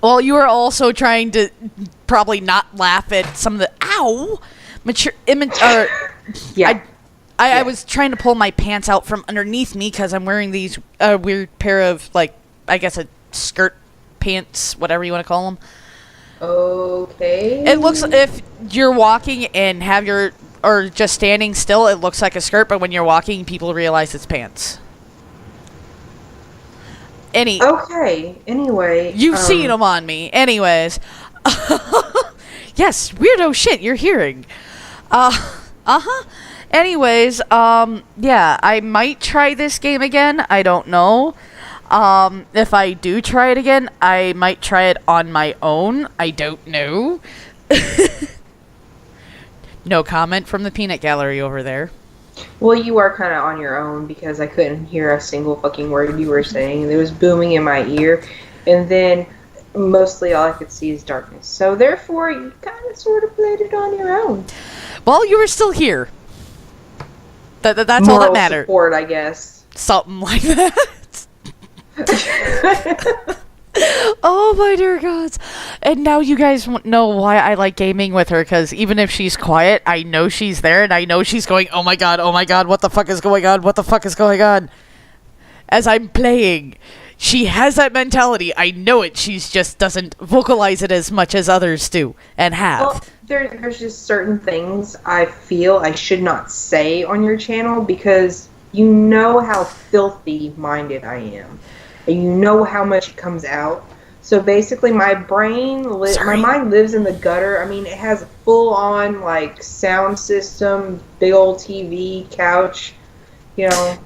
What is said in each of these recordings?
Well, you were also trying to probably not laugh at some of the Yeah. I was trying to pull my pants out from underneath me because I'm wearing these weird pair of, like, I guess a skirt pants, whatever you want to call them. Okay. It looks, if you're walking and or just standing still, it looks like a skirt, but when you're walking, people realize it's pants. Okay, anyway. You've seen them on me. Anyways. Yes, weirdo shit you're hearing. Anyways, yeah, I might try this game again. I don't know. If I do try it again, I might try it on my own. I don't know. No comment from the peanut gallery over there. Well, you are kind of on your own because I couldn't hear a single fucking word you were saying. It was booming in my ear, and then mostly all I could see is darkness. So therefore, you kind of sort of played it on your own. Well, you were still here. That's Moral all that matters. Support, I guess. Something like that. Oh my dear gods. And now you guys know why I like gaming with her, because even if she's quiet, I know she's there, and I know she's going, oh my god, what the fuck is going on, what the fuck is going on? As I'm playing. She has that mentality. I know it. She just doesn't vocalize it as much as others do, and have. Well, there's just certain things I feel I should not say on your channel, because you know how filthy-minded I am. And you know how much it comes out. So basically, my mind lives in the gutter. I mean, it has a full-on, like, sound system, big old TV, couch. You know,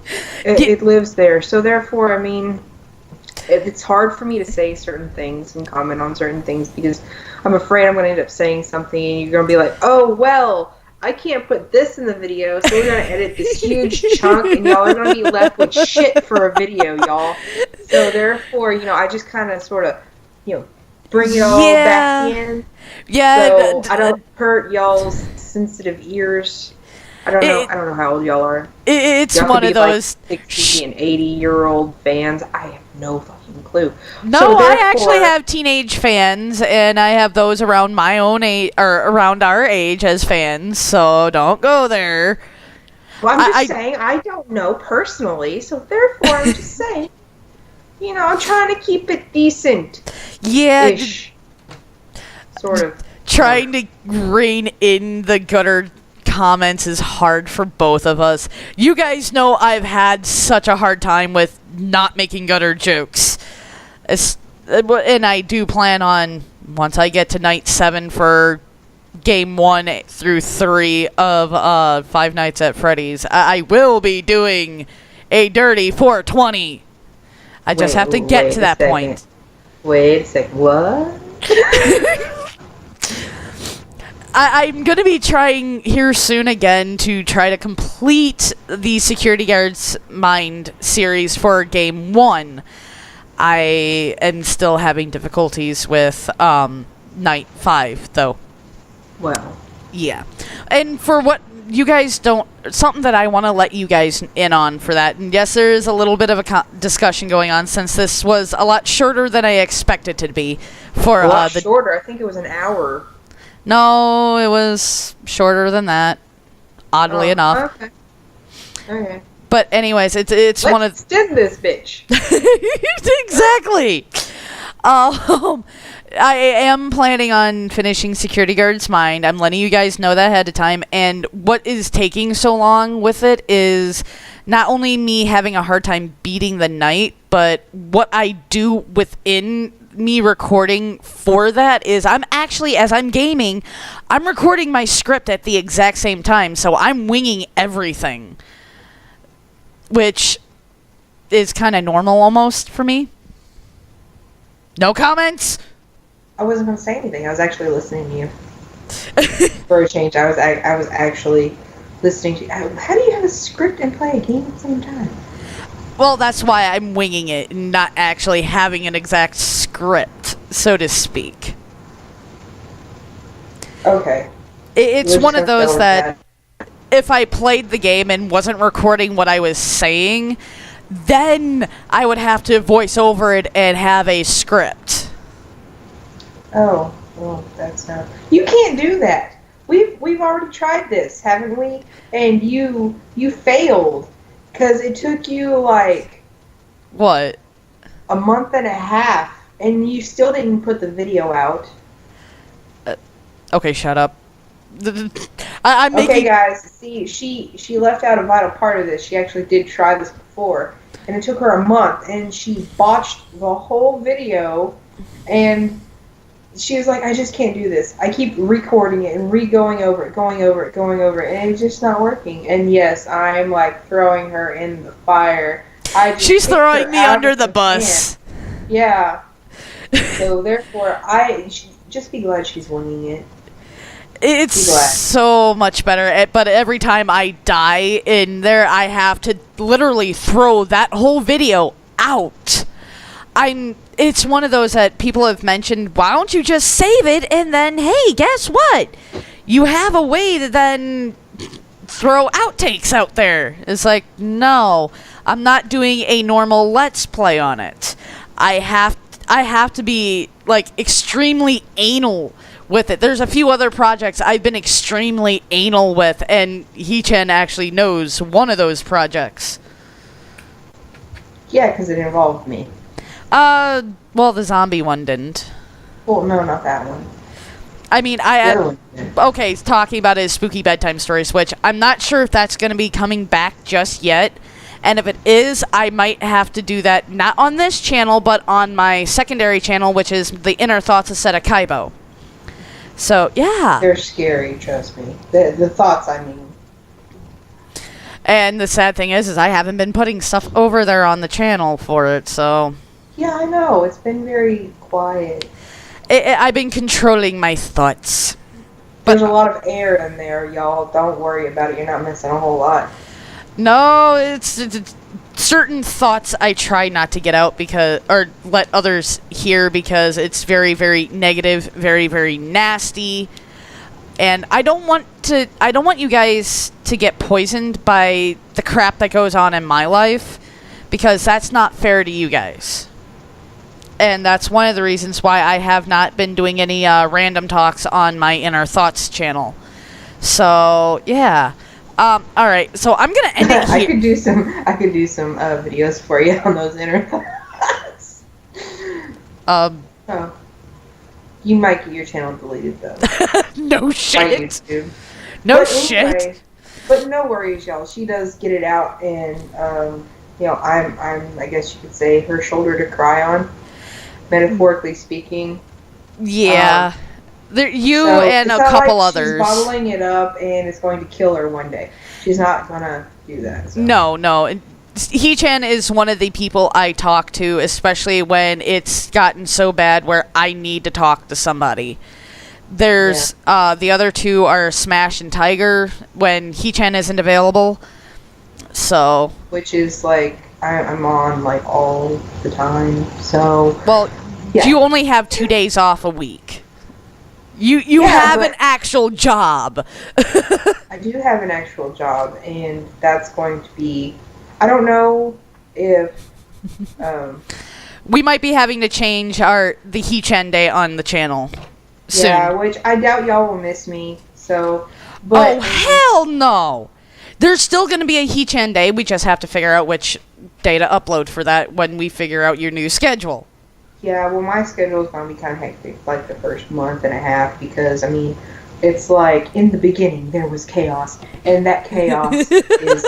it lives there. So therefore, I mean, it's hard for me to say certain things and comment on certain things, because I'm afraid I'm going to end up saying something and you're going to be like, oh, well, I can't put this in the video, so we're going to edit this huge chunk, and y'all are going to be left with shit for a video, y'all. So therefore, you know, I just kind of sort of, you know, bring it all back in. Yeah. So I don't hurt y'all's sensitive ears. I don't know how old y'all are. It's y'all one of those like 60 and 80-year-old fans. I have no fucking clue. No, so I actually have teenage fans, and I have those around my own age, or around our age as fans. So don't go there. Well, I'm just saying, I don't know personally, so therefore I'm just saying, you know, I'm trying to keep it decent. Yeah. Sort of. Trying to rein in the gutter comments is hard for both of us. You guys know I've had such a hard time with not making gutter jokes. And I do plan on, once I get to night 7 for game 1 through 3 of Five Nights at Freddy's, I will be doing a dirty 420. I just have to get to that point. Wait a second, what? I'm going to be trying here soon again to try to complete the Security Guard's Mind series for Game 1. I am still having difficulties with Night 5, though. Well. Yeah. And for what you guys don't... Something that I want to let you guys in on for that. And yes, there is a little bit of a discussion going on, since this was a lot shorter than I expected it to be. For a lot shorter. I think it was an hour. No, it was shorter than that. Oddly enough. Okay. Okay. But anyways, it's one of... extend this bitch. Exactly. I am planning on finishing Security Guard's Mind. I'm letting you guys know that ahead of time. And what is taking so long with it is not only me having a hard time beating the night, but what I do within me recording for that is I'm actually, as I'm gaming, I'm recording my script at the exact same time. So I'm winging everything, which is kind of normal almost for me. No comments? I wasn't going to say anything. I was actually listening to you. For a change, I was actually listening to you. How do you have a script and play a game at the same time? Well, that's why I'm winging it and not actually having an exact script, so to speak. Okay. It's one of those that if I played the game and wasn't recording what I was saying, then I would have to voice over it and have a script. Oh, well, that's not. You can't do that. We've already tried this, haven't we? And you failed because it took you like What? a month and a half, and you still didn't put the video out. Okay, shut up. I'm Okay, making. guys. See, she left out a vital part of this. She actually did try this before, and it took her a month, and she botched the whole video, and she was like, I just can't do this. I keep recording it and going over it, going over it, going over it, and it's just not working. And yes, I'm like throwing her in the fire. She's throwing me under the bus. Yeah. So therefore, just be glad she's winging it. It's so much better, but every time I die in there, I have to literally throw that whole video out. It's one of those that people have mentioned, why don't you just save it, and then, hey, guess what? You have a way to then throw outtakes out there. It's like, no, I'm not doing a normal Let's Play on it. I have to be, like, extremely anal with it. There's a few other projects I've been extremely anal with, and Heechan actually knows one of those projects. Yeah, because it involved me. Well, the zombie one didn't. Well, no, not that one. I mean, okay, talking about his spooky bedtime stories, which I'm not sure if that's going to be coming back just yet. And if it is, I might have to do that, not on this channel, but on my secondary channel, which is the Inner Thoughts of Seta Kaibo. So, yeah. They're scary, trust me. The thoughts, I mean. And the sad thing is I haven't been putting stuff over there on the channel for it, so... Yeah, I know. It's been very quiet. I've been controlling my thoughts. There's a lot of air in there, y'all. Don't worry about it. You're not missing a whole lot. No, it's certain thoughts I try not to get out or let others hear because it's very, very negative, very, very nasty. And I don't want you guys to get poisoned by the crap that goes on in my life because that's not fair to you guys. And that's one of the reasons why I have not been doing any random talks on my Inner Thoughts channel. So, yeah. All right. So I'm going to end it here. I could do some videos for you on those Inner Thoughts. Oh. You might get your channel deleted, though. No shit. No shit. But no worries, y'all. She does get it out, and I'm I guess you could say her shoulder to cry on, metaphorically speaking. Yeah. And a couple others. She's bottling it up, and it's going to kill her one day. She's not gonna do that. So. No. Heechan is one of the people I talk to, especially when it's gotten so bad where I need to talk to somebody. There's the other two are Smash and Tiger when Heechan isn't available. So, which is like I'm on like all the time. So you only have 2 days off a week. You have an actual job. I do have an actual job, and that's going to be. I don't know if we might be having to change the Heechan day on the channel soon. Yeah, which I doubt y'all will miss me. So, but hell no! There's still going to be a Heechan day. We just have to figure out which day to upload for that when we figure out your new schedule. Yeah, well, my schedule is going to be kind of hectic, like the first month and a half, because I mean, it's like in the beginning there was chaos, and that chaos is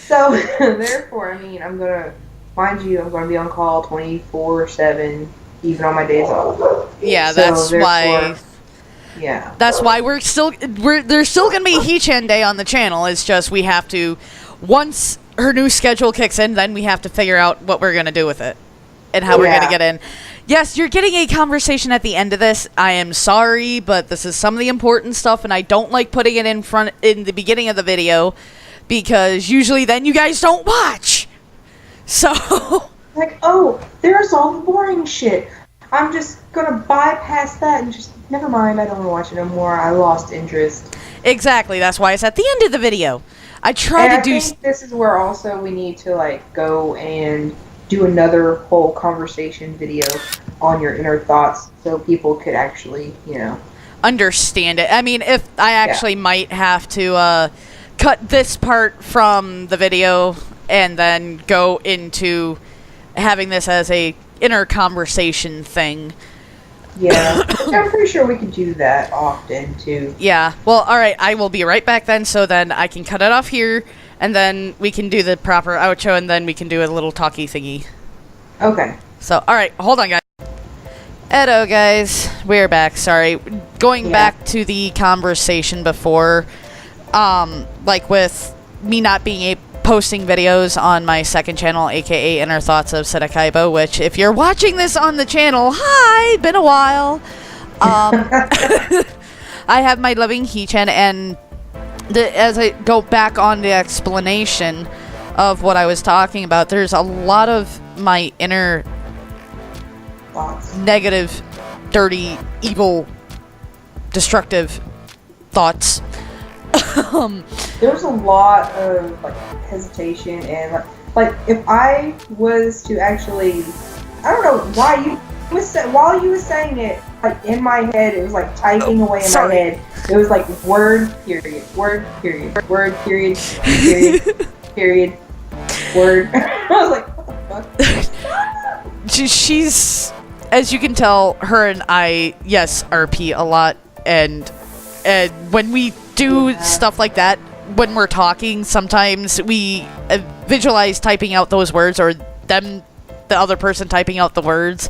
So, therefore, I mean, I'm going to be on call 24/7, even on my days off. Yeah, that's why. Yeah. That's why there's still going to be Heechan Day on the channel. It's just we have to, once her new schedule kicks in, then we have to figure out what we're going to do with it and how we're going to get in. Yes, you're getting a conversation at the end of this. I am sorry, but this is some of the important stuff, and I don't like putting it in the beginning of the video. Because usually then you guys don't watch. So. Like, oh, there's all the boring shit. I'm just going to bypass that and just, never mind, I don't want to watch it no more. I lost interest. Exactly, that's why it's at the end of the video. I think this is where also we need to, like, go and do another whole conversation video on your inner thoughts so people could actually, understand it. I mean, if I actually might have to cut this part from the video and then go into having this as a inner conversation thing. Yeah, I'm pretty sure we could do that often too. Yeah. Well, all right. I will be right back then. So then I can cut it off here, and then we can do the proper outro, and then we can do a little talky thingy. Okay. So, all right. Hold on, guys. Hello, guys. We're back. Sorry. Going back to the conversation before, like with me not being posting videos on my second channel, aka Inner Thoughts of Seta Kaibo, which if you're watching this on the channel, hi, been a while. I have my loving Heechan, and as I go back on the explanation of what I was talking about, there's a lot of my inner negative, dirty, evil, destructive thoughts. There's a lot of hesitation, and like if I was to actually, I don't know why while you were saying it, like in my head it was like typing away in my head. It was like word period, word period, word period, period, period, word. I was like, what the fuck? She's, as you can tell, her and I, yes, RP a lot, and when we do stuff like that, when we're talking, sometimes we visualize typing out those words, or the other person typing out the words,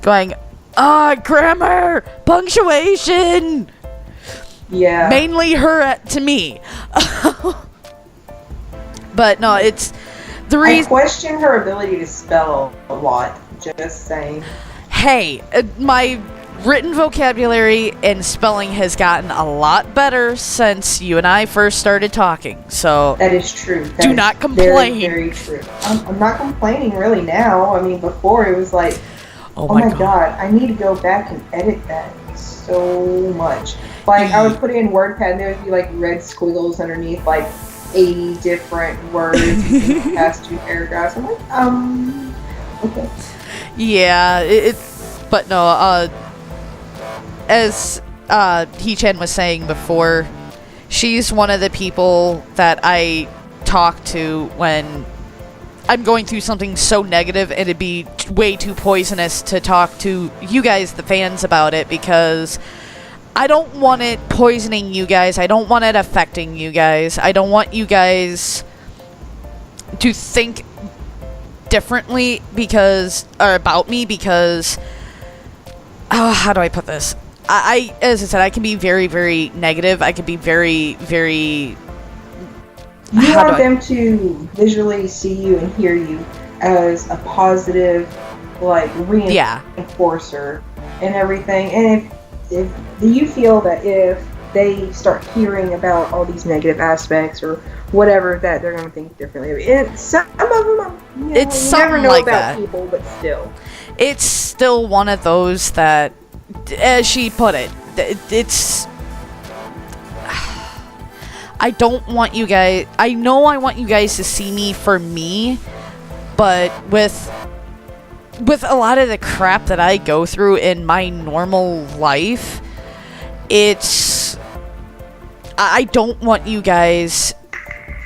going, grammar, punctuation. Yeah. Mainly her to me. But no, it's the reason. I question her ability to spell a lot. Just saying. Hey, my written vocabulary and spelling has gotten a lot better since you and I first started talking. So that is true. That do is not complain. Very, very true. I'm not complaining really now. I mean, before it was like, oh my god, I need to go back and edit that so much. Like I would put it in WordPad, and there would be like red squiggles underneath like 80 different words in the past 2 paragraphs. I'm like, okay. Yeah, but no, as Heechan was saying before, she's one of the people that I talk to when I'm going through something so negative, and it'd be way too poisonous to talk to you guys, the fans, about it, because I don't want it poisoning you guys. I don't want it affecting you guys. I don't want you guys to think differently about me, because how do I put this? I as I said, I can be very, very negative. I can be very, very. You want them to visually see you and hear you as a positive, like reinforcer and everything. And if you feel that if they start hearing about all these negative aspects or whatever, that they're going to think differently. And some of them, it's you never know like about that. People, but still, it's still one of those that, as she put it, it's. I don't want you guys. I know I want you guys to see me for me, but with a lot of the crap that I go through in my normal life, I don't want you guys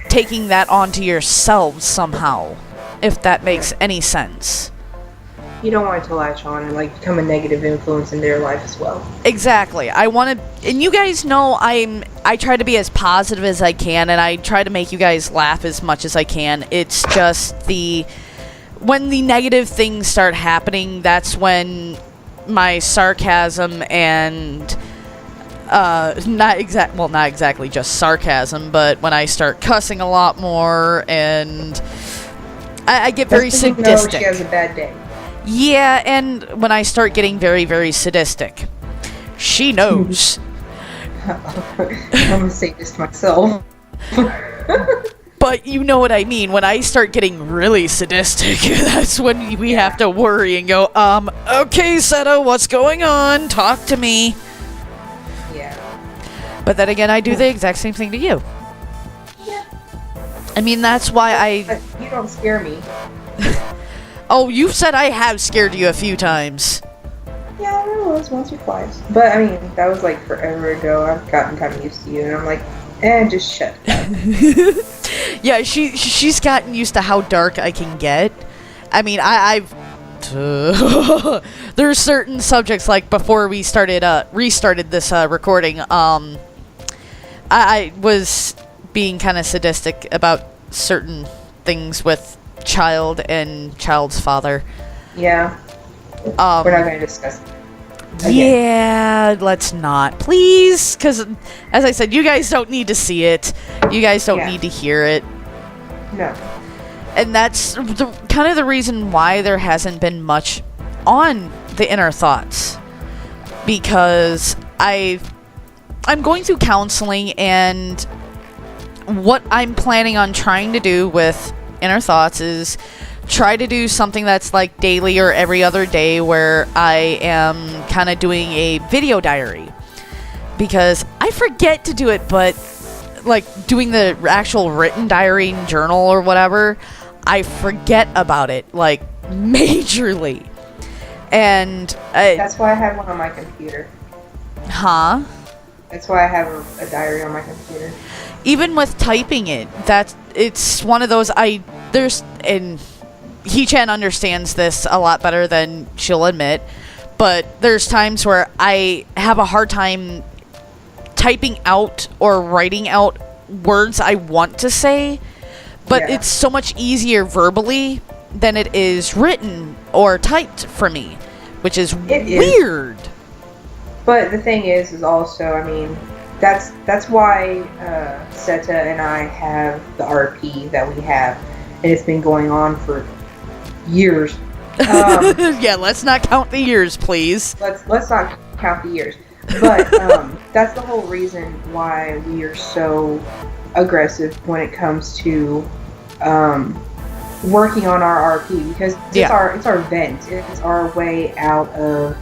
taking that onto yourselves somehow, if that makes any sense. You don't want it to latch on and become a negative influence in their life as well. Exactly. I want to, and you guys know I try to be as positive as I can, and I try to make you guys laugh as much as I can. It's just when the negative things start happening, that's when my sarcasm and not exactly just sarcasm, but when I start cussing a lot more, and I get very sadistic. She has a bad day. Yeah, and when I start getting very, very sadistic. She knows. I'm a sadist myself. But you know what I mean. When I start getting really sadistic, that's when we have to worry and go, okay, Seta, what's going on? Talk to me. Yeah. But then again, I do the exact same thing to you. Yeah. I mean, that's why You don't scare me. Oh, you've said I have scared you a few times. Yeah, there was once or twice. But, I mean, that was, like, forever ago. I've gotten kind of used to you, and I'm like, just shut up. Yeah, she's gotten used to how dark I can get. I mean, I've there's certain subjects, like before we restarted this recording, I was being kind of sadistic about certain things with child and child's father. Yeah. We're not going to discuss it. Yeah, let's not, please, because as I said, you guys don't need to see it. You guys don't need to hear it. No. And that's kind of the reason why there hasn't been much on the inner thoughts, because I'm going through counseling, and what I'm planning on trying to do with inner thoughts is try to do something that's like daily or every other day, where I am kind of doing a video diary, because I forget to do it, but like doing the actual written diary and journal or whatever, I forget about it like majorly. And that's why I have one on my computer. Huh? That's why I have a diary on my computer. Even with typing it, it's one of those, and Heechan understands this a lot better than she'll admit, but there's times where I have a hard time typing out or writing out words I want to say, but it's so much easier verbally than it is written or typed for me, which is weird. But the thing is also, I mean, that's why Seta and I have the RP that we have, and it's been going on for years. Yeah, let's not count the years, please. Let's not count the years. But that's the whole reason why we are so aggressive when it comes to working on our RP, because it's our vent. It's our way out of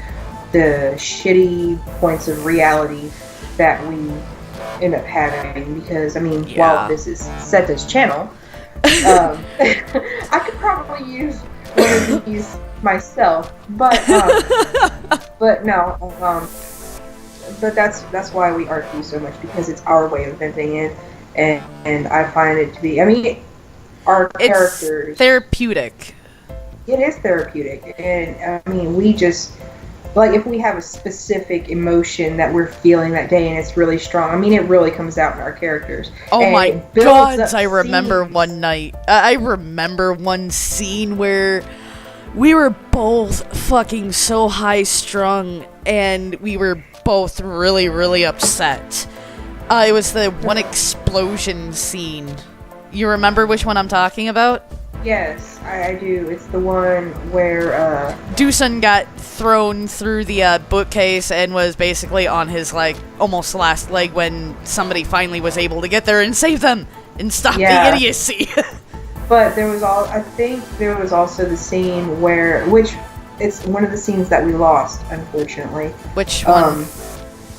the shitty points of reality that we end up having. Because, I mean, while this is Seta's channel, I could probably use one of these myself, but no, but that's why we RP so much, because it's our way of venting it, and I find it to be, I mean, our characters, therapeutic. It is therapeutic, and I mean, we just, like, if we have a specific emotion that we're feeling that day and it's really strong, I mean, it really comes out in our characters. Oh my god, I remember one night. I remember one scene where we were both fucking so high strung, and we were both really, really upset. It was the one explosion scene. You remember which one I'm talking about? Yes, I do. It's the one where Doosan got thrown through the bookcase and was basically on his, like, almost last leg when somebody finally was able to get there and save them and stop the idiocy. But I think there was also the scene which it's one of the scenes that we lost, unfortunately. Which one?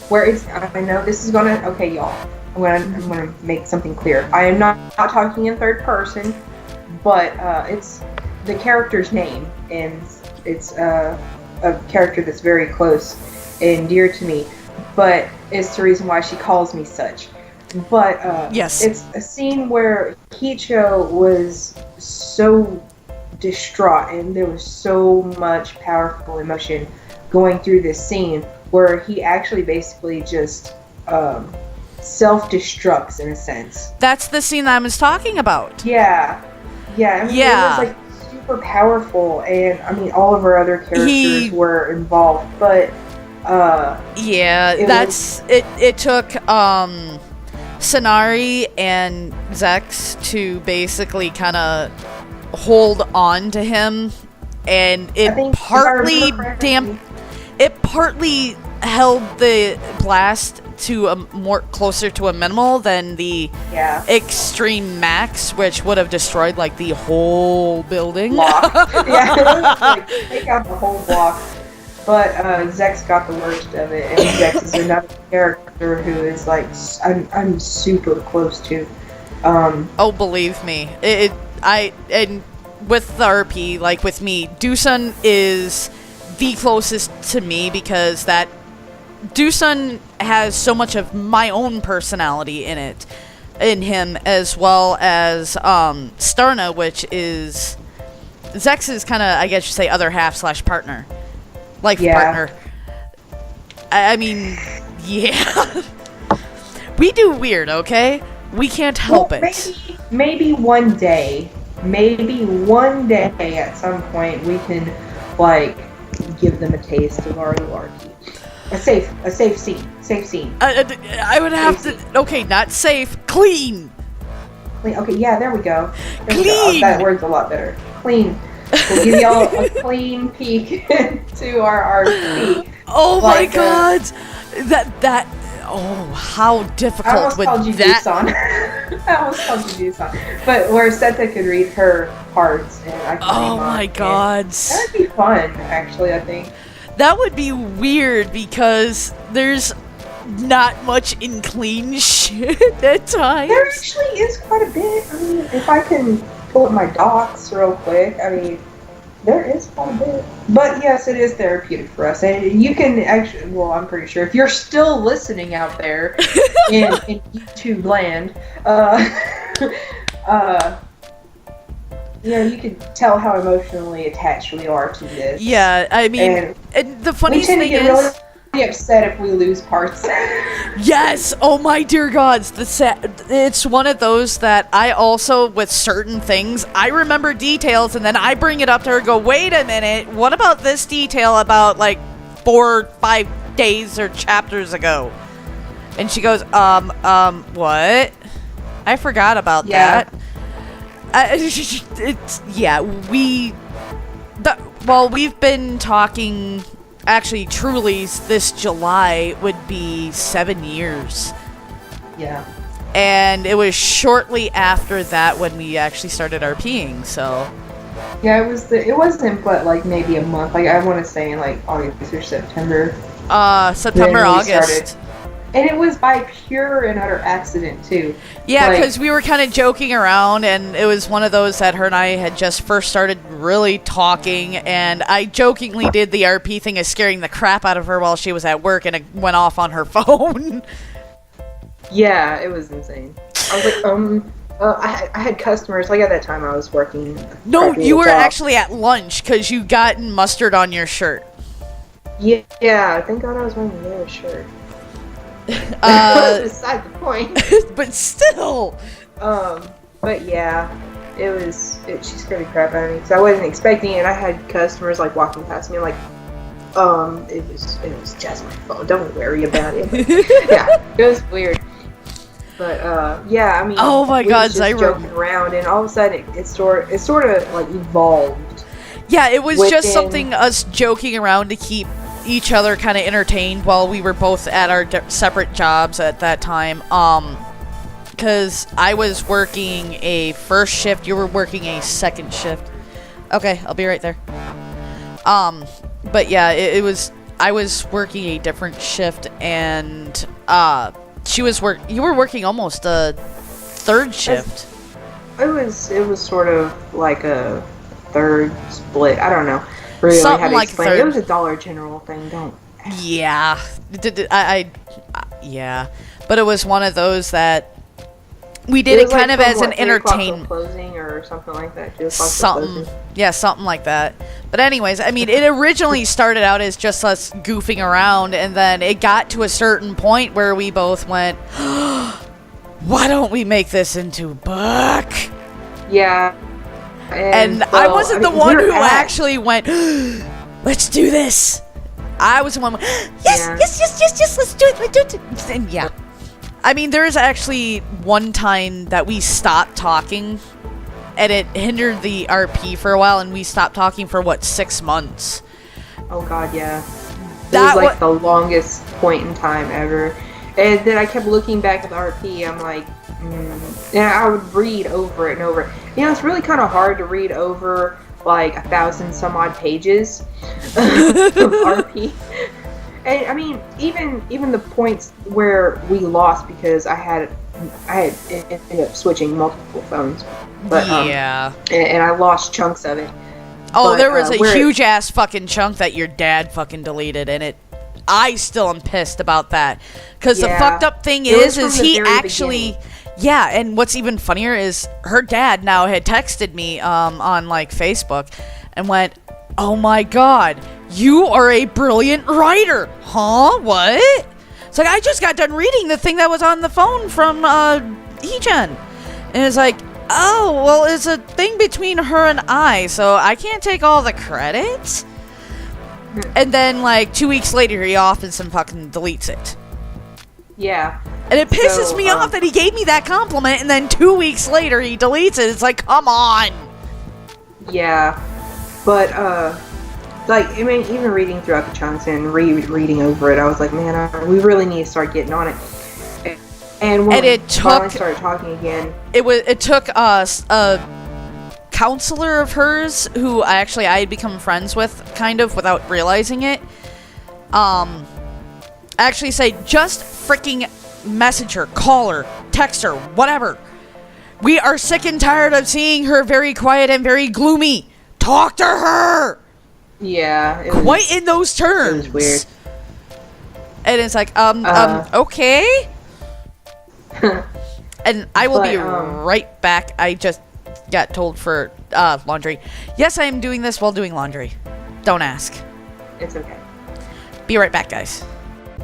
Where I know this is gonna, okay, y'all, I'm gonna make something clear. I am not talking in third person, but it's the character's name, and it's a character that's very close and dear to me, but it's the reason why she calls me such. But yes, it's a scene where Heechan was so distraught, and there was so much powerful emotion going through this scene, where he actually basically just self-destructs, in a sense. That's the scene that I was talking about. Yeah. I mean, it was like super powerful, and I mean, all of our other characters were involved, but it took Sanari and Zex to basically kind of hold on to him, and it partly held the blast to a more closer to a minimal than the extreme max, which would have destroyed like the whole building. Like, take out the whole block. But Zex got the worst of it, and Zex is another character who is like I'm super close to. Oh, believe me, and with the RP, like with me, Doosan is the closest to me because that Doosan has so much of my own personality in him, as well as Starna, which is Zex's kind of, I guess you say, other half / partner, life partner. I mean, yeah. We do weird, okay? We can't help it. Maybe one day at some point we can, like, give them a taste of our LARP. A safe scene. I would have to. Okay, not safe. Clean. Okay, yeah, there we go. Clean. That word's a lot better. Clean. We'll give y'all a clean peek to our RP. Oh my God! That. Oh, how difficult would that? I almost called you Doosan. But where Seta could read her parts and I could Oh my God! That would be fun, actually. I think. That would be weird because there's not much in clean shit at times. There actually is quite a bit. I mean, if I can pull up my docs real quick, I mean, there is quite a bit. But yes, it is therapeutic for us. And you can actually, well, I'm pretty sure if you're still listening out there in YouTube land, you can tell how emotionally attached we are to this. Yeah, I mean, and the funny thing is, we tend to get really upset if we lose parts. Yes! Oh my dear gods! It's one of those that I also, with certain things, I remember details and then I bring it up to her and go, wait a minute, what about this detail about like 4 or 5 days or chapters ago? And she goes, what? I forgot about that. We've been talking, actually, truly, this July would be 7 years. Yeah. And it was shortly after that when we actually started RPing, so. Yeah, it wasn't, but like maybe a month. Like I want to say in like August or September. August. And it was by pure and utter accident, too. Yeah, because we were kind of joking around, and it was one of those that her and I had just first started really talking, and I jokingly did the RP thing of scaring the crap out of her while she was at work, and it went off on her phone. Yeah, it was insane. I was like, I had customers, like at that time I was working. No, you were actually at lunch, because you got mustard on your shirt. Yeah, thank God I was wearing their shirt. Beside the point. But still. But yeah, she scared the crap out of me because I wasn't expecting it. And I had customers like walking past me like, it was just my phone. Don't worry about it. But, yeah, it was weird. But yeah, I mean, oh my God, I was joking around, and all of a sudden it sort of like evolved. Yeah, it was just something us joking around to keep each other kind of entertained while we were both at our separate jobs at that time. Because I was working a first shift, you were working a second shift. Okay, I'll be right there. But yeah, I was working a different shift, and you were working almost a third shift. It was sort of like a third split. I don't know really something how to like explain it. It was a Dollar General thing. Yeah. Yeah. But it was one of those that we did it kind of as an entertainment. Closing or something like that. Something. Yeah, something like that. But anyways, I mean, it originally started out as just us goofing around, and then it got to a certain point where we both went, why don't we make this into a book? Yeah. And I wasn't the one who actually went, let's do this. I was the one who went, yes, let's do it. And yeah. I mean, there is actually one time that we stopped talking, and it hindered the RP for a while, and we stopped talking for, 6 months? Oh, God, yeah. That was, the longest point in time ever. And then I kept looking back at the RP, I'm like, and I would read over it and over it. You know, it's really kind of hard to read over, 1,000 some odd pages of RP. And I mean, even the points where we lost because I had ended up switching multiple phones, but yeah, and I lost chunks of it. Oh, there was a huge ass fucking chunk that your dad fucking deleted, and I still am pissed about that. Because the fucked up thing is he actually, yeah, and what's even funnier is her dad now had texted me on like Facebook and went, "Oh my god, you are a brilliant writer." Huh? What? It's like, I just got done reading the thing that was on the phone from Heechan. And it's like, oh, well, it's a thing between her and I, so I can't take all the credit. And then, like, 2 weeks later, he offs and fucking deletes it. Yeah. And it pisses me off that he gave me that compliment, and then 2 weeks later, he deletes it. It's like, come on. Yeah. But, like, I mean, even reading throughout the chunks and reading over it, I was like, man, we really need to start getting on it. And when we finally started talking again, it took us a counselor of hers who I had become friends with, kind of, without realizing it. Actually say, just freaking message her, call her, text her, whatever. We are sick and tired of seeing her very quiet and very gloomy. Talk to her. Yeah. Quite in those terms. It was weird. And it's like, okay. And I will be right back. I just got told for laundry. Yes, I am doing this while doing laundry. Don't ask. It's okay. Be right back, guys.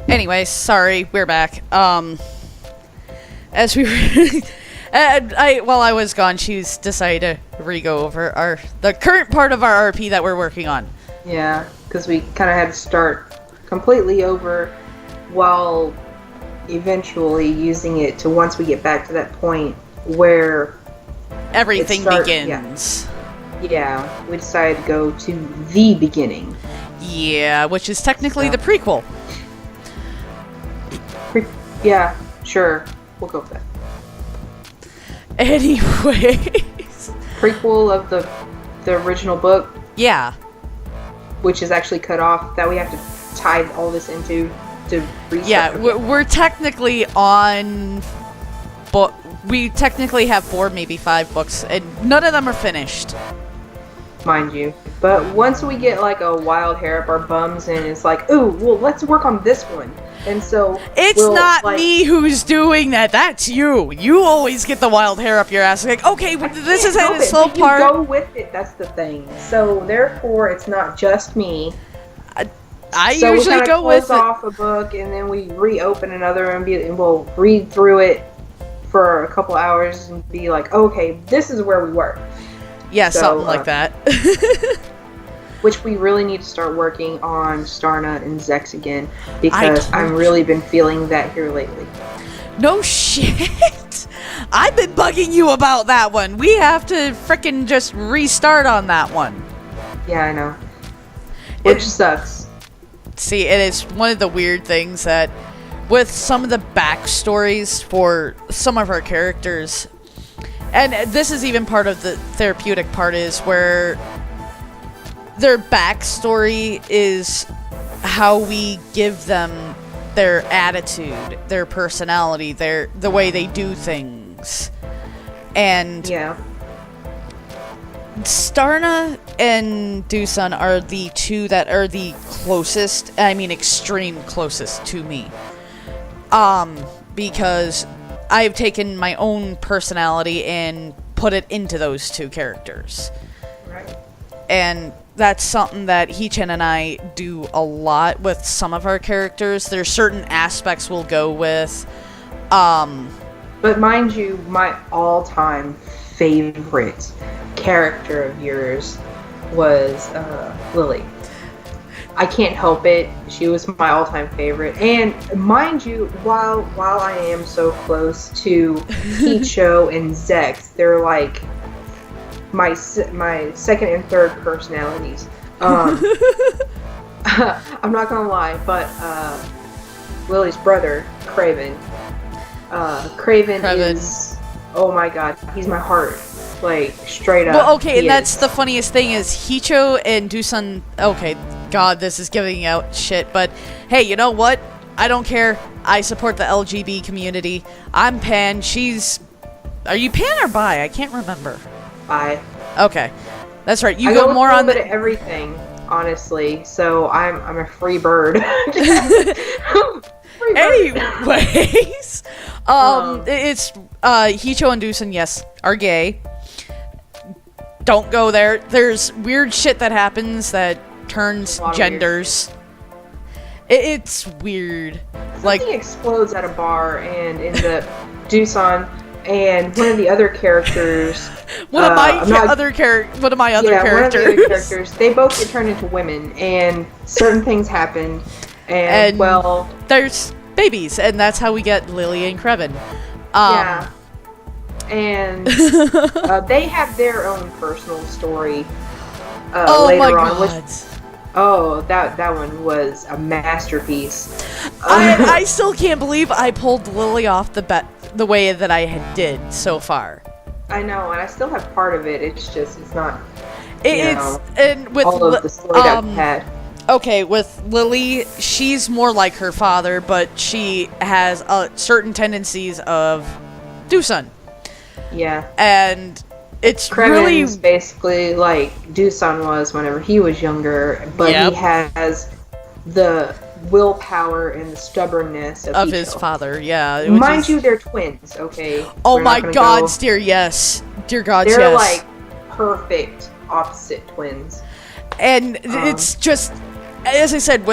Anyways, sorry, we're back. As we were... while I was gone, she's decided to re-go over the current part of our RP that we're working on. Yeah, because we kind of had to start completely over while eventually using it to once we get back to that point where everything begins. Yeah, we decided to go to the beginning. Yeah, which is technically the prequel. Yeah, sure. We'll go with that. Anyways. Prequel of the original book. Yeah. Which is actually cut off, that we have to tie all this into to restart. Yeah, we're technically on... But we technically have 4, maybe 5 books, and none of them are finished. Mind you. But once we get like a wild hair up our bums and it's like, ooh, well, let's work on this one. And so it's not me who's doing that. That's you. You always get the wild hair up your ass. Like, okay, this is a slow part. You go with it. That's the thing. So therefore, it's not just me. I usually go with close off a book and then we reopen another and we'll read through it for a couple hours and be like, okay, this is where we were. Yeah, so, something like that. Which we really need to start working on Starna and Zex again, because I've really been feeling that here lately. No shit! I've been bugging you about that one. We have to frickin' just restart on that one. Yeah, I know. Which sucks. See, it is one of the weird things that with some of the backstories for some of our characters, and this is even part of the therapeutic part, is where their backstory is how we give them their attitude, their personality, the way they do things. And yeah. Starna and Doosan are the two that are the closest, I mean extreme closest to me. Because I've taken my own personality and put it into those two characters. Right. And that's something that Heechan and I do a lot with some of our characters. There's certain aspects we'll go with. But mind you, my all-time favorite character of yours was Lily. I can't help it. She was my all-time favorite. And mind you, while I am so close to Heechan and Zex, they're like my second and third personalities. I'm not gonna lie, but Lily's brother, Craven is, oh my god, he's my heart. Like, straight up. Well, okay, and that's the funniest thing is Heechan and Doosan, okay, god, this is giving out shit, but hey, you know what? I don't care. I support the LGB community. I'm pan. Are you pan or bi? I can't remember. Bi. Okay. That's right. You I go with more a on little bit the... of everything, honestly. So I'm a free bird. Free bird. Anyways, it's Heechan and Doosan, yes, are gay. Don't go there. There's weird shit that happens that turns genders. It's weird. Something explodes at a bar and ends up Doosan and one of the other characters. One of my other characters. One of the other characters. They both get turned into women, and certain things happen. And well, there's babies, and that's how we get Lily and Krebin. Yeah. And they have their own personal story later on. That one was a masterpiece. I still can't believe I pulled Lily off the way that I did so far. I know, and I still have part of it. It's not. And with all of the story that we had. Okay, with Lily, she's more like her father, but she has certain tendencies of Doosan. Yeah. And it's Krebin is basically like Doosan was whenever he was younger, but he has the willpower and the stubbornness of his father. Yeah. Mind you, they're twins. Okay. Oh my God, dear yes, dear God, yes. They're like perfect opposite twins. And it's just, as I said,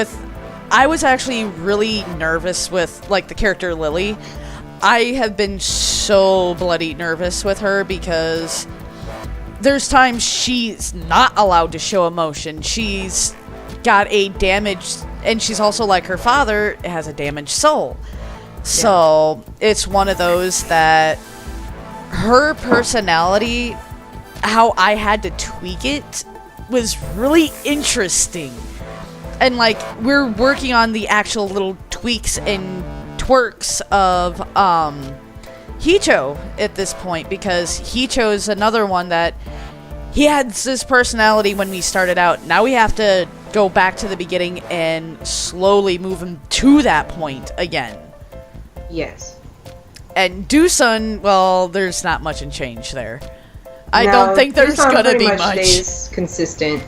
I was actually really nervous with like the character Lily. I have been so bloody nervous with her because there's times she's not allowed to show emotion. She's got a damaged, and she's also like her father, has a damaged soul. So it's one of those that her personality, how I had to tweak it, was really interesting. And like, we're working on the actual little tweaks and twerks of Heechan at this point, because Heechan is another one that he had this personality when we started out. Now we have to go back to the beginning and slowly move him to that point again. Yes. And Doosan, well, there's not much in change there. I don't think there's gonna be much. Stays consistent.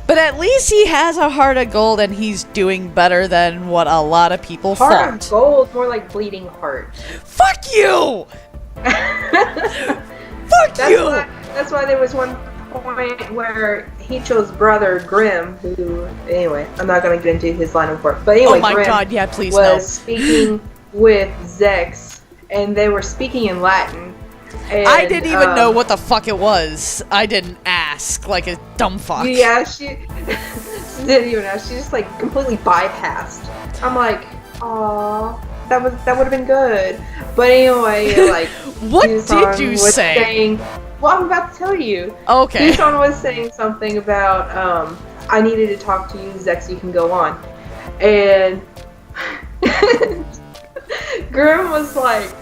But at least he has a heart of gold, and he's doing better than what a lot of people thought. Heart of gold, more like bleeding heart. Fuck you! Fuck you! That's why there was one point where Heechan's brother, Grimm, who, anyway, I'm not going to get into his line of work, but anyway, oh my Grimm God, yeah, please was speaking with Zex, and they were speaking in Latin. And, I didn't even know what the fuck it was. I didn't ask, like a dumb fuck. Yeah, she didn't even ask. She just like completely bypassed. I'm like, aw, that would have been good. But anyway, like, what did you say? Well, I'm about to tell you. Okay. Heechan was saying something about I needed to talk to you, Zex. You can go on, and Grimm was like,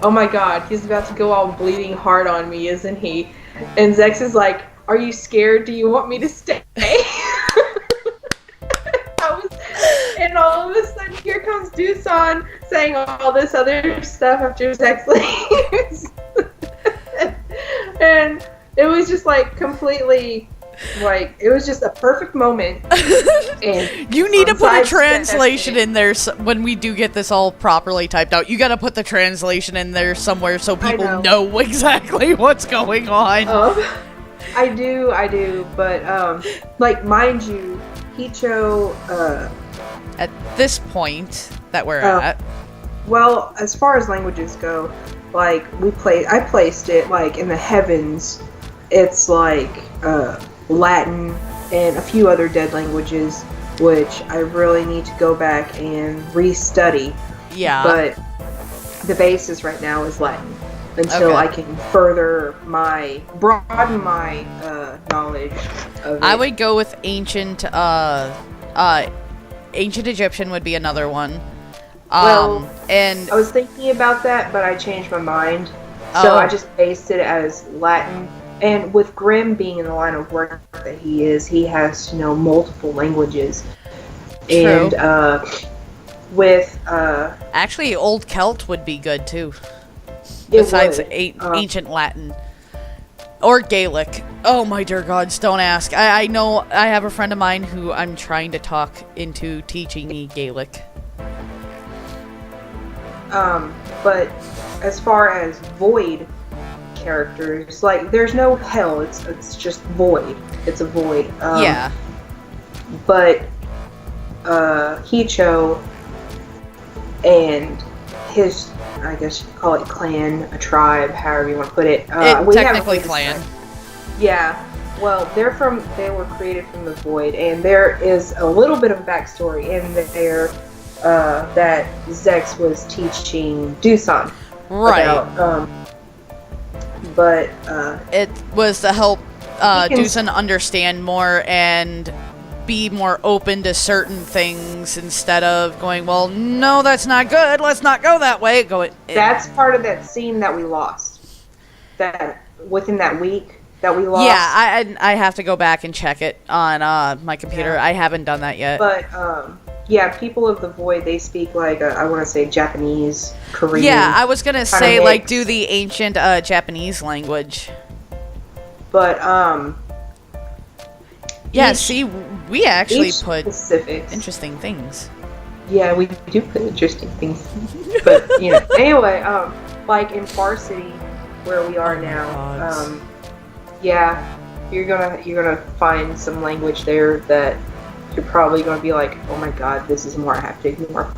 oh my God, he's about to go all bleeding hard on me, isn't he? And Zex is like, are you scared? Do you want me to stay? And all of a sudden, here comes Doosan saying all this other stuff after Zex leaves. And it was just like completely, like, it was just a perfect moment. And you need to put a translation in there when we do get this all properly typed out. You got to put the translation in there somewhere so people know exactly what's going on. I do, but like, mind you, Heechan, at this point that we're at, well, as far as languages go, like, I placed it like in the heavens. It's like Latin and a few other dead languages, which I really need to go back and restudy. Yeah. But the basis right now is Latin until I can broaden my knowledge of it. I would go with ancient Egyptian would be another one. And I was thinking about that, but I changed my mind. So I just based it as Latin. And with Grimm being in the line of work that he has to know multiple languages. True. And with actually, Old Celt would be good too. Besides ancient Latin. Or Gaelic. Oh my dear gods, don't ask. I know I have a friend of mine who I'm trying to talk into teaching me Gaelic. But as far as void characters, like, there's no hell, it's just void. It's a void. Yeah. But Heechan and his, I guess you could call it clan, a tribe, however you want to put it. Technically clan. Yeah. Well, they were created from the void, and there is a little bit of backstory in there that Zex was teaching Doosan. Right. About, but it was to help Doosan understand more and be more open to certain things instead of going, well, no, that's not good. Let's not go that way. That's part of that scene that we lost. That within that week that we lost. Yeah, I have to go back and check it on my computer. Yeah. I haven't done that yet. But yeah, people of the void, they speak like I want to say Japanese, Korean. Yeah, I was gonna say like do the ancient Japanese language. But yeah, see, we actually put specifics. Interesting things. Yeah, we do put interesting things. But anyway, like in Far City, where we are now, yeah, you're gonna find some language there that you're probably gonna be like, oh my god, this is more I have to ignore.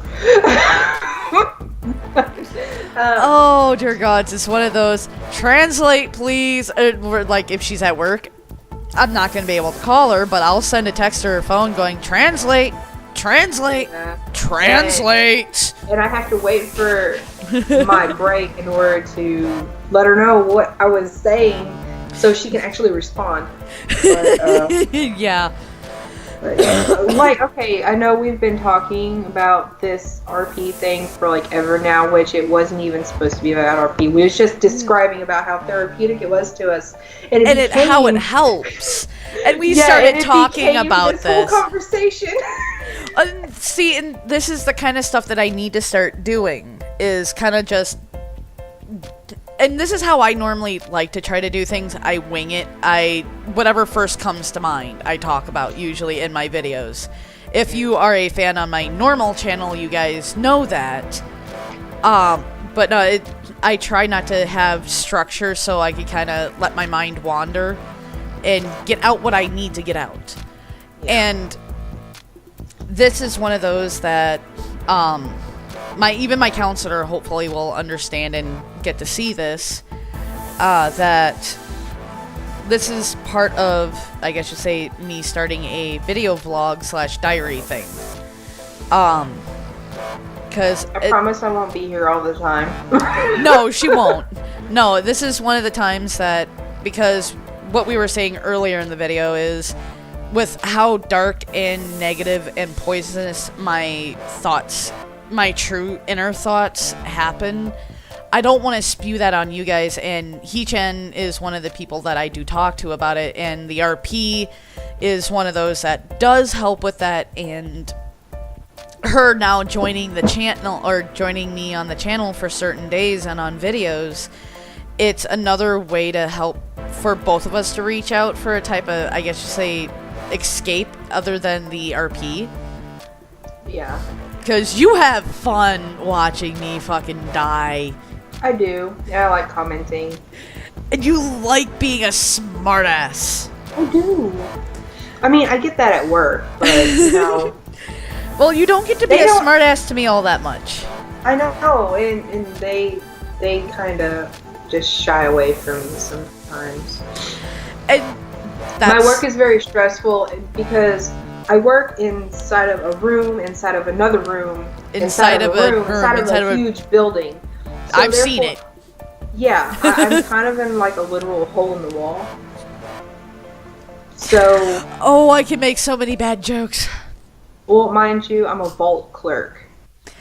Oh dear gods, it's one of those. Translate, please. Like if she's at work, I'm not going to be able to call her, but I'll send a text to her phone going, translate, translate, translate. And I have to wait for my break in order to let her know what I was saying so she can actually respond. But, yeah. Like, okay, I know we've been talking about this RP thing for like ever now, which it wasn't even supposed to be about RP. We was just describing about how therapeutic it was to us, and how it helps. And we started talking about this whole conversation. See, and this is the kind of stuff that I need to start doing. Is kind of just. And this is how I normally like to try to do things. I wing it. Whatever first comes to mind, I talk about usually in my videos. If you are a fan on my normal channel, you guys know that. But no, I try not to have structure so I can kind of let my mind wander and get out what I need to get out. Yeah. And this is one of those that even my counselor hopefully will understand and get to see this, that this is part of, I guess you say, me starting a video vlog / diary thing. Because I promise I won't be here all the time. No, she won't. No, this is one of the times that, because what we were saying earlier in the video is, with how dark and negative and poisonous my thoughts, my true inner thoughts happen, I don't want to spew that on you guys, and Heechan is one of the people that I do talk to about it, and the RP is one of those that does help with that, and her now joining the channel, or joining me on the channel for certain days and on videos, it's another way to help for both of us to reach out for a type of, I guess you say, escape other than the RP. Yeah. Because you have fun watching me fucking die. I do. Yeah, I like commenting. And you like being a smartass. I do. I mean, I get that at work, but, Well, you don't get to be a smartass to me all that much. I know, and they kind of just shy away from me sometimes. And my work is very stressful because I work inside of a room, inside of another room, inside of a huge building. So I've seen it. Yeah, I'm kind of in like a literal hole in the wall. So. Oh, I can make so many bad jokes. Well, mind you, I'm a vault clerk.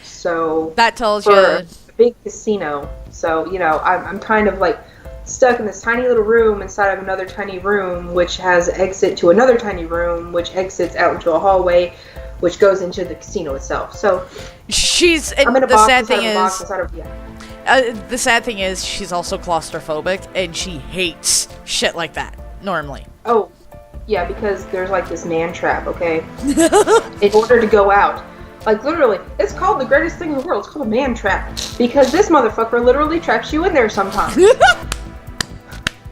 So. That tells you. For a big casino. So, I'm kind of like stuck in this tiny little room inside of another tiny room, which has exit to another tiny room, which exits out into a hallway, which goes into the casino itself. So. I'm in a box, the sad thing is. the sad thing is she's also claustrophobic, and she hates shit like that, normally. Oh, yeah, because there's like this man trap, okay? In order to go out. Like, literally, it's called the greatest thing in the world. It's called a man trap. Because this motherfucker literally traps you in there sometimes.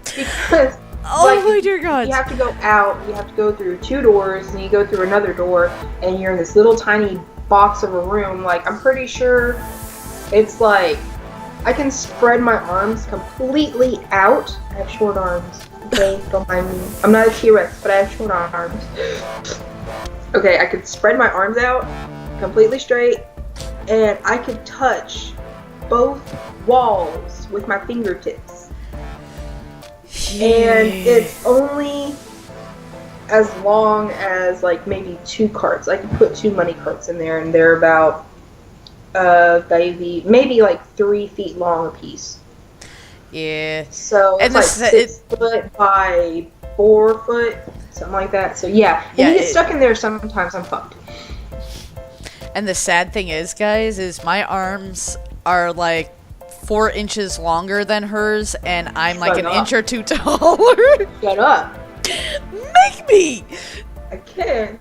Because, my dear God. You have to go out, you have to go through 2 doors, and you go through another door, and you're in this little tiny box of a room. Like, I'm pretty sure it's like, I can spread my arms completely out. I have short arms. Okay, don't mind me. I'm not a T-Rex, but I have short arms. Okay, I could spread my arms out completely straight, and I could touch both walls with my fingertips. And it's only as long as like maybe 2 carts. I could put 2 money carts in there, and they're about maybe like 3 feet long a piece. Yeah. So it's like 6 foot by 4 foot, something like that. So yeah, when you get stuck in there sometimes, I'm fucked. And the sad thing is, guys, is my arms are like 4 inches longer than hers, and I'm like an inch or 2 taller. Shut up. Make me! I can't.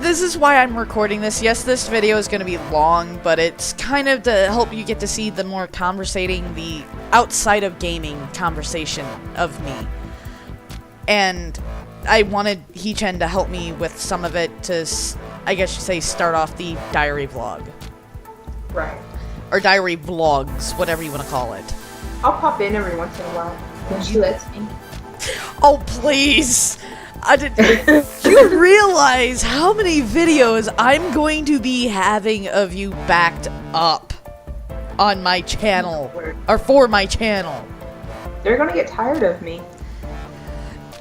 This is why I'm recording this. Yes, this video is going to be long, but it's kind of to help you get to see the more conversating, the outside of gaming conversation of me. And I wanted Heechan to help me with some of it to, I guess you say, start off the diary vlog. Right. Or diary vlogs, whatever you want to call it. I'll pop in every once in a while when she lets me. Oh, please! You realize how many videos I'm going to be having of you backed up on my channel, or for my channel? They're gonna get tired of me.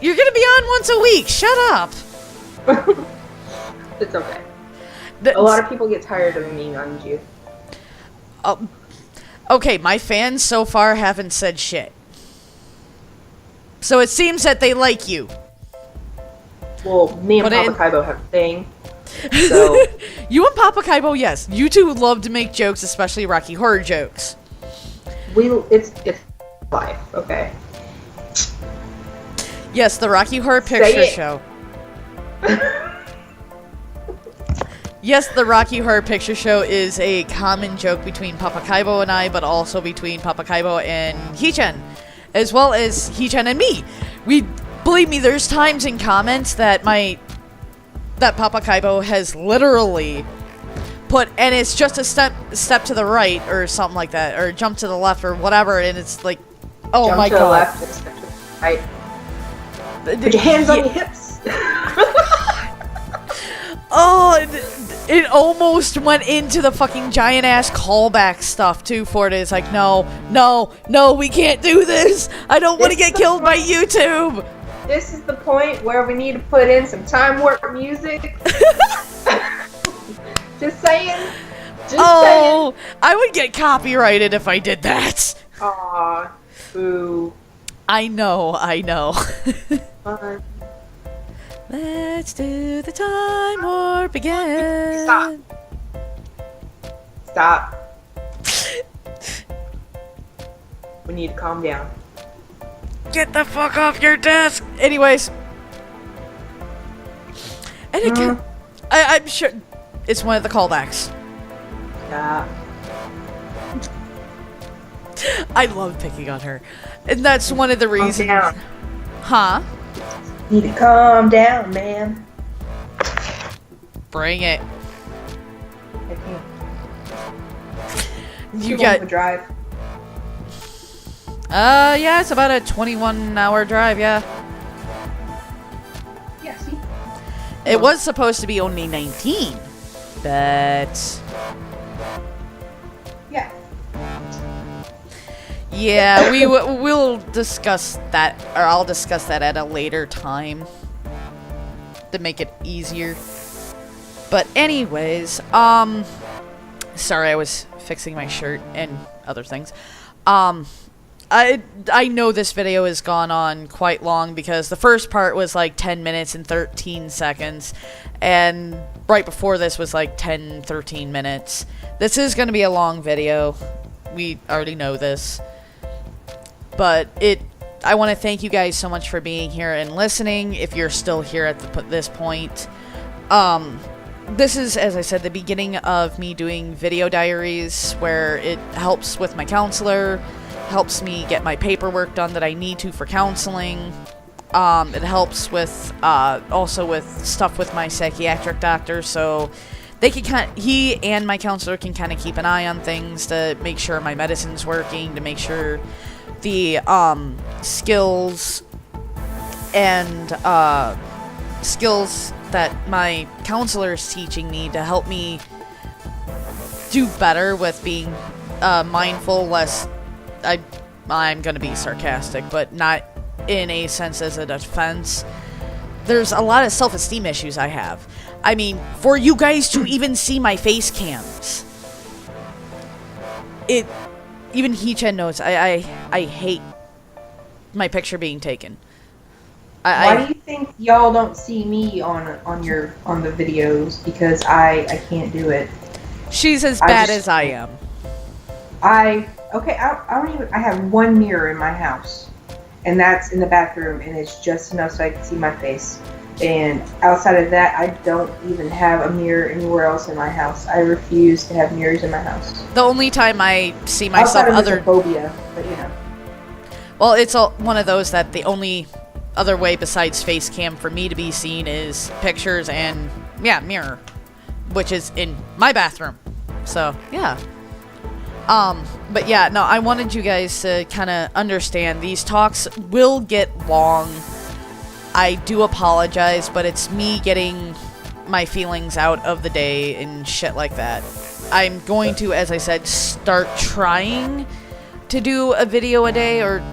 You're gonna be on once a week. Shut up. It's okay. A lot of people get tired of me on you. Okay, my fans so far haven't said shit. So it seems that they like you. Well, me and Papa Kaibo have a thing. So you and Papa Kaibo, yes. You two love to make jokes, especially Rocky Horror jokes. It's life, okay? Yes, the Rocky Horror Picture Show. Yes, the Rocky Horror Picture Show is a common joke between Papa Kaibo and I, but also between Papa Kaibo and Heechan, as well as Heechan and me. Believe me, there's times in comments that Papa Kaibo has literally put, and it's just a step to the right or something like that, or jump to the left or whatever, and it's like, oh jump my to God. The left and step to the right. Put your hands on your hips. Oh, it almost went into the fucking giant ass callback stuff too for it. It's like, no, we can't do this. I don't want to get killed by YouTube. This is the point where we need to put in some time warp music. Just saying. Saying. I would get copyrighted if I did that. Aw, boo. I know. Fun. Let's do the time warp again. Stop. We need to calm down. Get the fuck off your desk. Anyways. And I'm sure it's one of the callbacks. Stop. I love picking on her. And that's one of the reasons. Calm down. Huh? Need to calm down, man. Bring it. I can't. You got a drive. Yeah, it's about a 21-hour drive, yeah. Yeah, see? It was supposed to be only 19, but yeah. Yeah, we'll discuss that, or I'll discuss that at a later time to make it easier. But anyways, sorry, I was fixing my shirt and other things. I know this video has gone on quite long because the first part was like 10 minutes and 13 seconds, and right before this was like 13 minutes. This is going to be a long video. We already know this. But I want to thank you guys so much for being here and listening, if you're still here at this point. This is, as I said, the beginning of me doing video diaries, where it helps with my counselor, helps me get my paperwork done that I need to for counseling. It helps with, also with stuff with my psychiatric doctor, so they can he and my counselor can kind of keep an eye on things to make sure my medicine's working, to make sure the, skills and, skills that my counselor is teaching me to help me do better with being, mindful, less, I'm gonna be sarcastic, but not in a sense as a defense. There's a lot of self-esteem issues I have. I mean, for you guys to even see my face cams, even Heechan knows, I hate my picture being taken. Why do you think y'all don't see me on the videos? Because I can't do it. She's as bad as I am. I don't even. I have one mirror in my house, and that's in the bathroom, and it's just enough so I can see my face. And outside of that, I don't even have a mirror anywhere else in my house. I refuse to have mirrors in my house. The only time I see myself phobia, but you know. Well, it's one of those that the only other way besides face cam for me to be seen is pictures and, yeah, mirror, which is in my bathroom. So, yeah. But yeah, no, I wanted you guys to kind of understand these talks will get long. I do apologize, but it's me getting my feelings out of the day and shit like that. I'm going to, as I said, start trying to do a video a day or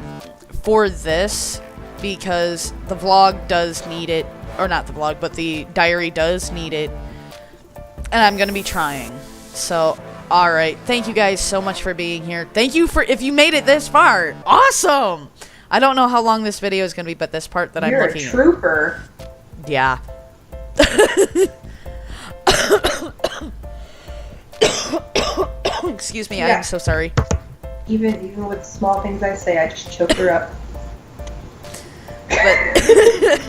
for this, because the vlog does need it, or not the vlog, but the diary does need it, and I'm gonna be trying. So, alright, thank you guys so much for being here. Thank you for, if you made it this far, awesome! I don't know how long this video is gonna be, but this part that I'm looking at. You're a trooper. Yeah. Excuse me, Yeah. I'm so sorry. Even with small things I say, I just choke her up. But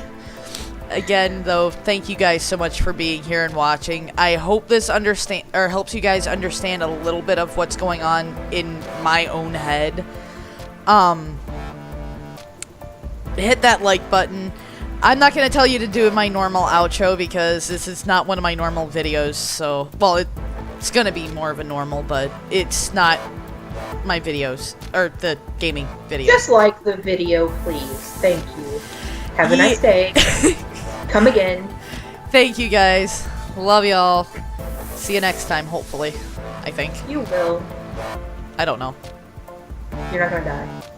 again, though, thank you guys so much for being here and watching. I hope this helps you guys understand a little bit of what's going on in my own head. Hit that like button. I'm not going to tell you to do my normal outro because this is not one of my normal videos. So, well, it's going to be more of a normal, but it's not my videos, or the gaming videos. Just like the video, please. Thank you. Have a nice day. Come again. Thank you guys. Love y'all. See you next time, hopefully. I think. You will. I don't know. You're not gonna die.